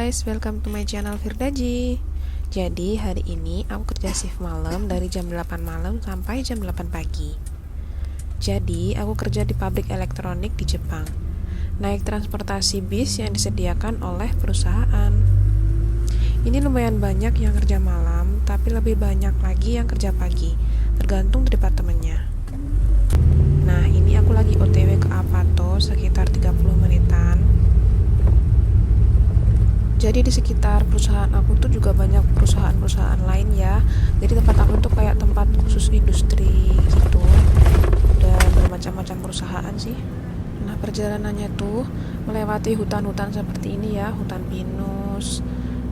guys, welcome to my channel Firdaji. Jadi hari ini aku kerja shift malam dari jam 8 malam sampai jam 8 pagi. Jadi aku kerja di pabrik elektronik di Jepang. Naik transportasi bis yang disediakan oleh perusahaan. Ini lumayan banyak yang kerja malam, tapi lebih banyak lagi yang kerja pagi, tergantung departemennya. Nah, ini aku lagi OTW ke Apato sekitar 30 menitan. Jadi di sekitar perusahaan aku tuh juga banyak perusahaan-perusahaan lain ya. Jadi tempat aku tuh kayak tempat khusus industri gitu. Dan bermacam-macam perusahaan sih. Nah, perjalanannya tuh melewati hutan-hutan seperti ini ya, hutan pinus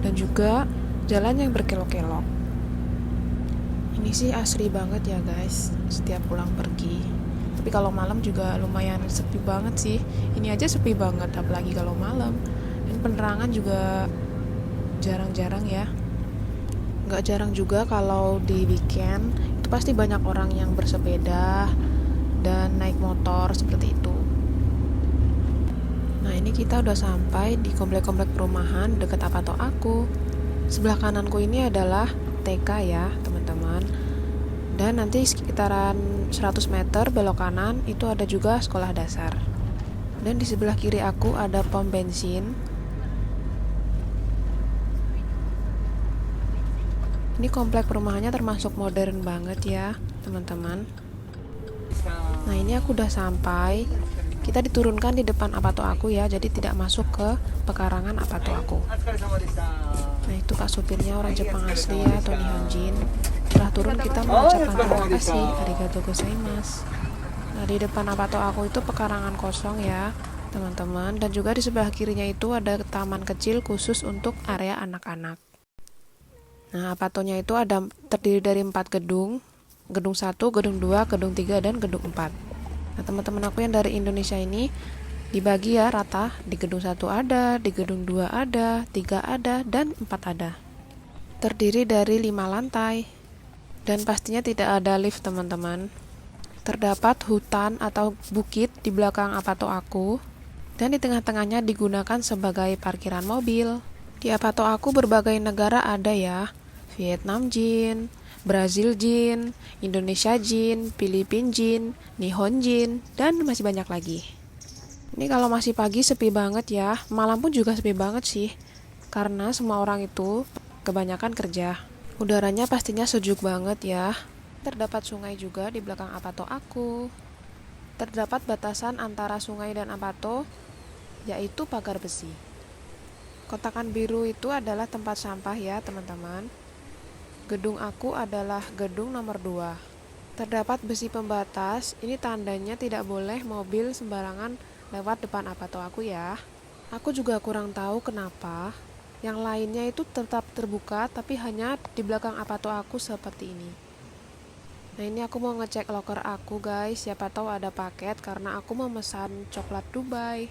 dan juga jalan yang berkelok-kelok. Ini sih asri banget ya guys, setiap pulang pergi. Tapi kalau malam juga lumayan sepi banget sih. Ini aja sepi banget, apalagi kalau malam. Dan penerangan juga jarang-jarang ya. Nggak jarang juga kalau di weekend itu pasti banyak orang yang bersepeda dan naik motor seperti itu. Nah, ini kita udah sampai di komplek-komplek perumahan dekat Apato aku. Sebelah kananku ini adalah TK ya teman-teman. Dan nanti sekitaran 100 meter belok kanan itu ada juga sekolah dasar. Dan di sebelah kiri aku ada pom bensin. Ini komplek perumahannya termasuk modern banget ya teman-teman. Nah, ini aku udah sampai. Kita diturunkan di depan Apato aku ya, jadi tidak masuk ke pekarangan Apato aku. Nah, itu pak supirnya orang Jepang asli ya, Tony Honjin. Setelah turun kita mengucapkan terima kasih, arigatou gozaimasu. Nah, di depan Apato aku itu pekarangan kosong ya teman-teman. Dan juga di sebelah kirinya itu ada taman kecil khusus untuk area anak-anak. Nah, Apatonya itu terdiri dari 4 gedung. Gedung 1, gedung 2, gedung 3, dan gedung 4. Nah, teman-teman aku yang dari Indonesia ini dibagi ya rata. Di gedung 1 ada, di gedung 2 ada, 3 ada, dan 4 ada. Terdiri dari 5 lantai. Dan pastinya tidak ada lift teman-teman. Terdapat hutan atau bukit di belakang Apato aku. Dan di tengah-tengahnya digunakan sebagai parkiran mobil. Di Apato aku berbagai negara ada ya. Vietnam Jin, Brazil Jin, Indonesia Jin, Filipina Jin, Nihon Jin, dan masih banyak lagi. Ini kalau masih pagi sepi banget ya, malam pun juga sepi banget sih. Karena semua orang itu kebanyakan kerja. Udaranya pastinya sejuk banget ya. Terdapat sungai juga di belakang Apato aku. Terdapat batasan antara sungai dan Apato, yaitu pagar besi. Kotakan biru itu adalah tempat sampah ya teman-teman. Gedung aku adalah gedung nomor 2. Terdapat besi pembatas, ini tandanya tidak boleh mobil sembarangan lewat depan Apato aku ya. Aku juga kurang tahu kenapa. Yang lainnya itu tetap terbuka, tapi hanya di belakang Apato aku seperti ini. Nah, ini aku mau ngecek loker aku guys, siapa tahu ada paket karena aku memesan coklat Dubai.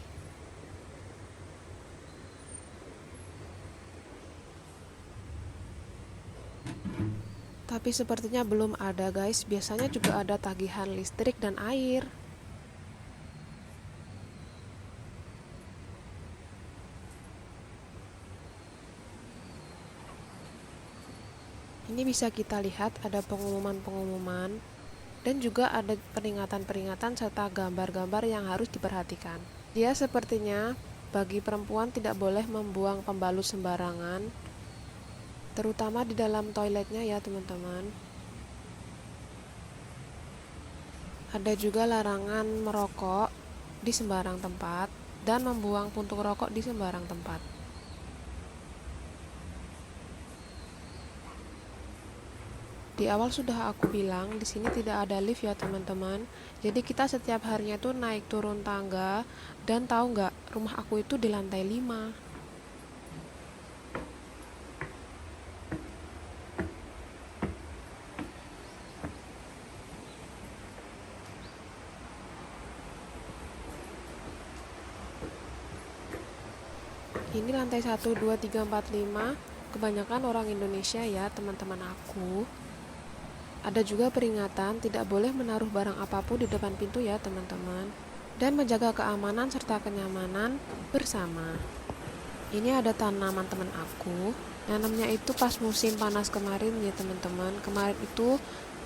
Tapi sepertinya belum ada guys, biasanya juga ada tagihan listrik dan air. Ini bisa kita lihat ada pengumuman-pengumuman dan juga ada peringatan-peringatan serta gambar-gambar yang harus diperhatikan. Dia sepertinya bagi perempuan tidak boleh membuang pembalut sembarangan, terutama di dalam toiletnya ya teman-teman. Ada juga larangan merokok di sembarang tempat dan membuang puntung rokok di sembarang tempat. Di awal sudah aku bilang di sini tidak ada lift ya teman-teman. Jadi kita setiap harinya tuh naik turun tangga. Dan tahu nggak, rumah aku itu di lantai 5. Ini lantai 1, 2, 3, 4, 5. Kebanyakan orang Indonesia ya teman-teman aku. Ada juga peringatan tidak boleh menaruh barang apapun di depan pintu ya teman-teman. Dan menjaga keamanan serta kenyamanan bersama. Ini ada tanaman teman aku. Nanamnya itu pas musim panas kemarin ya teman-teman. Kemarin itu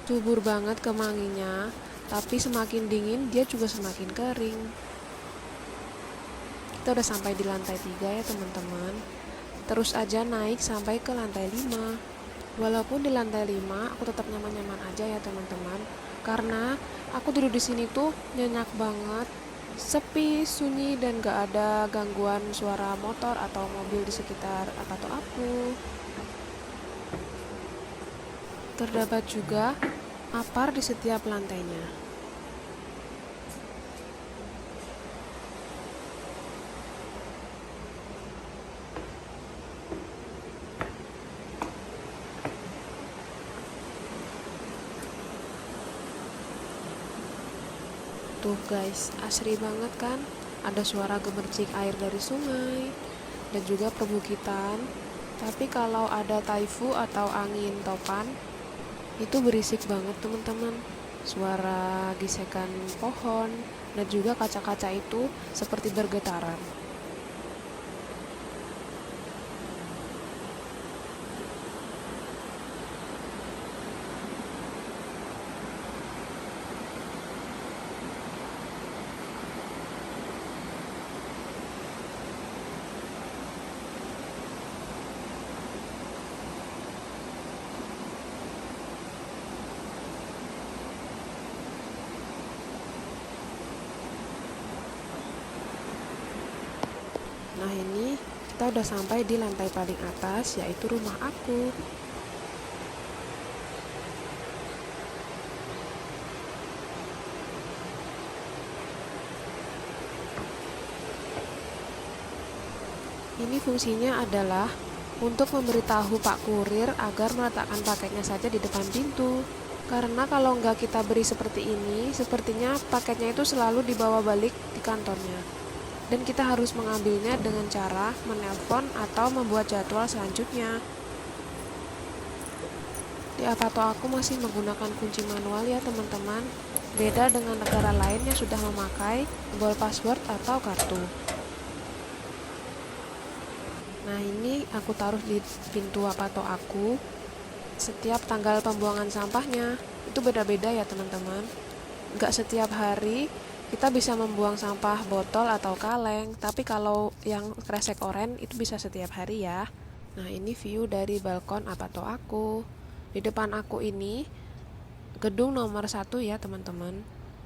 subur banget kemanginya, tapi semakin dingin dia juga semakin kering. Kita udah sampai di lantai 3 ya teman-teman. Terus aja naik sampai ke lantai 5. Walaupun di lantai 5 aku tetap nyaman-nyaman aja ya teman-teman. Karena aku duduk di sini tuh nyenyak banget, sepi, sunyi, dan gak ada gangguan suara motor atau mobil di sekitar apartemen aku. Terdapat juga apar di setiap lantainya. Tuh guys, asri banget kan? Ada suara gemercik air dari sungai dan juga perbukitan. Tapi kalau ada taifu atau angin topan, itu berisik banget teman-teman. Suara gesekan pohon dan juga kaca-kaca itu seperti bergetaran. Nah ini kita udah sampai di lantai paling atas, yaitu rumah aku. Ini fungsinya adalah untuk memberitahu Pak Kurir agar meletakkan paketnya saja di depan pintu. Karena kalau nggak kita beri seperti ini, sepertinya paketnya itu selalu dibawa balik di kantornya. Dan kita harus mengambilnya dengan cara menelpon atau membuat jadwal selanjutnya. Di apartemen aku masih menggunakan kunci manual ya teman-teman. Beda dengan negara lain yang sudah memakai tombol password atau kartu. Nah ini aku taruh di pintu apartemen aku. Setiap tanggal pembuangan sampahnya itu beda-beda ya teman-teman. Nggak setiap hari kita bisa membuang sampah botol atau kaleng, tapi kalau yang kresek oren itu bisa setiap hari ya. Nah ini view dari balkon apartemen aku. Di depan aku ini gedung nomor 1 ya teman-teman.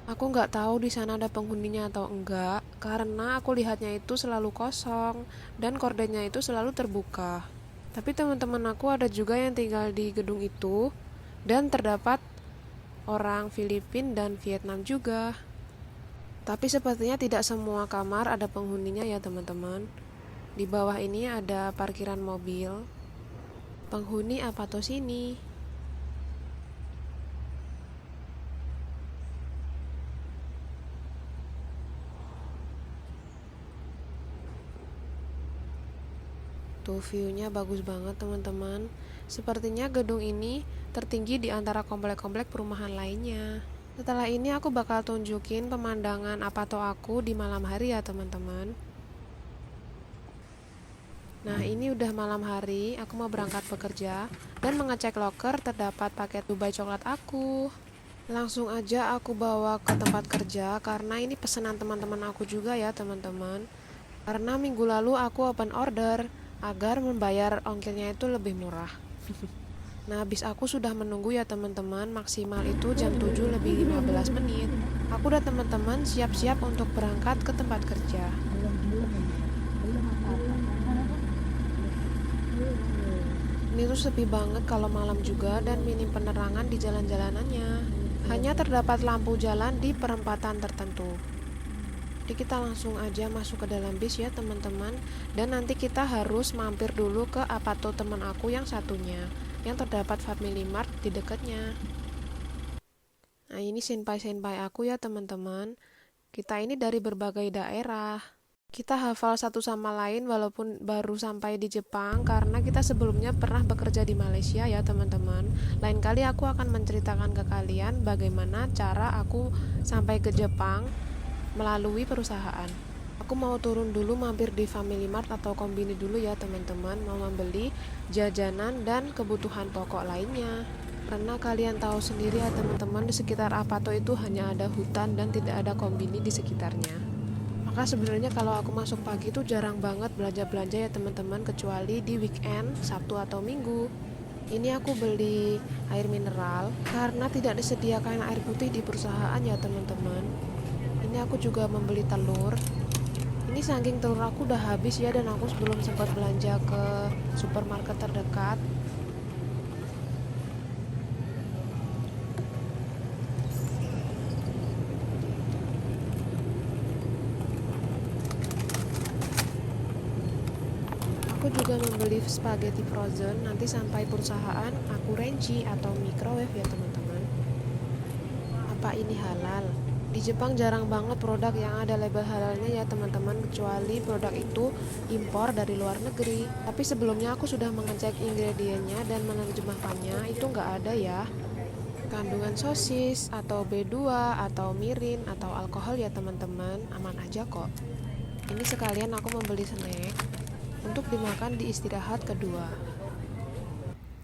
Aku nggak tahu di sana ada penghuninya atau enggak, karena aku lihatnya itu selalu kosong dan kordennya itu selalu terbuka. Tapi teman-teman aku ada juga yang tinggal di gedung itu, dan terdapat orang Filipina dan Vietnam juga. Tapi sepertinya tidak semua kamar ada penghuninya ya teman-teman. Di bawah ini ada parkiran mobil. Penghuni apa tuh sini? Tuh view-nya bagus banget teman-teman. Sepertinya gedung ini tertinggi di antara komplek-komplek perumahan lainnya. Setelah ini aku bakal tunjukin pemandangan apartemen aku di malam hari ya teman-teman. Nah ini udah malam hari, aku mau berangkat bekerja dan mengecek loker terdapat paket Dubai coklat aku. Langsung aja aku bawa ke tempat kerja karena ini pesanan teman-teman aku juga ya teman-teman. Karena minggu lalu aku open order agar membayar ongkirnya itu lebih murah. Nah, bis aku sudah menunggu ya teman-teman, maksimal itu jam 7 lebih 15 menit. Aku dan teman-teman siap-siap untuk berangkat ke tempat kerja. Ini tuh sepi banget kalau malam juga dan minim penerangan di jalan-jalanannya. Hanya terdapat lampu jalan di perempatan tertentu. Jadi kita langsung aja masuk ke dalam bis ya teman-teman. Dan nanti kita harus mampir dulu ke apartemen teman aku yang satunya, yang terdapat Family Mart di dekatnya. Nah ini senpai-senpai aku ya teman-teman. Kita ini dari berbagai daerah. Kita hafal satu sama lain walaupun baru sampai di Jepang karena kita sebelumnya pernah bekerja di Malaysia ya teman-teman. Lain kali aku akan menceritakan ke kalian bagaimana cara aku sampai ke Jepang melalui perusahaan. Aku mau turun dulu mampir di Family Mart atau Kombini dulu ya teman-teman, mau membeli jajanan dan kebutuhan pokok lainnya. Karena kalian tahu sendiri ya teman-teman, di sekitar Apato itu hanya ada hutan dan tidak ada kombini di sekitarnya. Maka sebenarnya kalau aku masuk pagi itu jarang banget belanja-belanja ya teman-teman, kecuali di weekend, Sabtu atau Minggu. Ini aku beli air mineral karena tidak disediakan air putih di perusahaan ya teman-teman. Ini aku juga membeli telur. Ini saking telur aku udah habis ya, dan aku belum sempat belanja ke supermarket terdekat. Aku juga membeli spaghetti frozen, nanti sampai perusahaan aku renci atau microwave ya teman-teman. Apa ini halal? Di Jepang jarang banget produk yang ada label halalnya ya teman-teman, kecuali produk itu impor dari luar negeri. Tapi sebelumnya aku sudah mengecek ingredientnya dan menerjemahkannya, itu nggak ada ya kandungan sosis atau B2 atau mirin atau alkohol ya teman-teman, aman aja kok. Ini sekalian aku membeli snack untuk dimakan di istirahat kedua.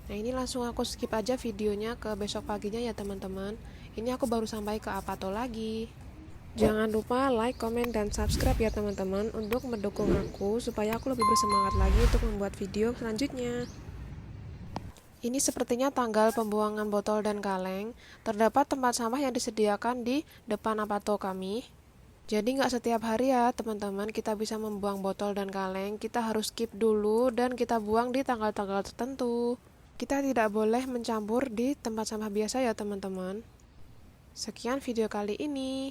Nah ini langsung aku skip aja videonya ke besok paginya ya teman-teman. Ini aku baru sampai ke Apato lagi. Jangan lupa like, komen, dan subscribe ya teman-teman untuk mendukung aku supaya aku lebih bersemangat lagi untuk membuat video selanjutnya. Ini sepertinya tanggal pembuangan botol dan kaleng. Terdapat tempat sampah yang disediakan di depan Apato kami. Jadi nggak setiap hari ya teman-teman kita bisa membuang botol dan kaleng. Kita harus skip dulu dan kita buang di tanggal-tanggal tertentu. Kita tidak boleh mencampur di tempat sampah biasa ya teman-teman. Sekian video kali ini.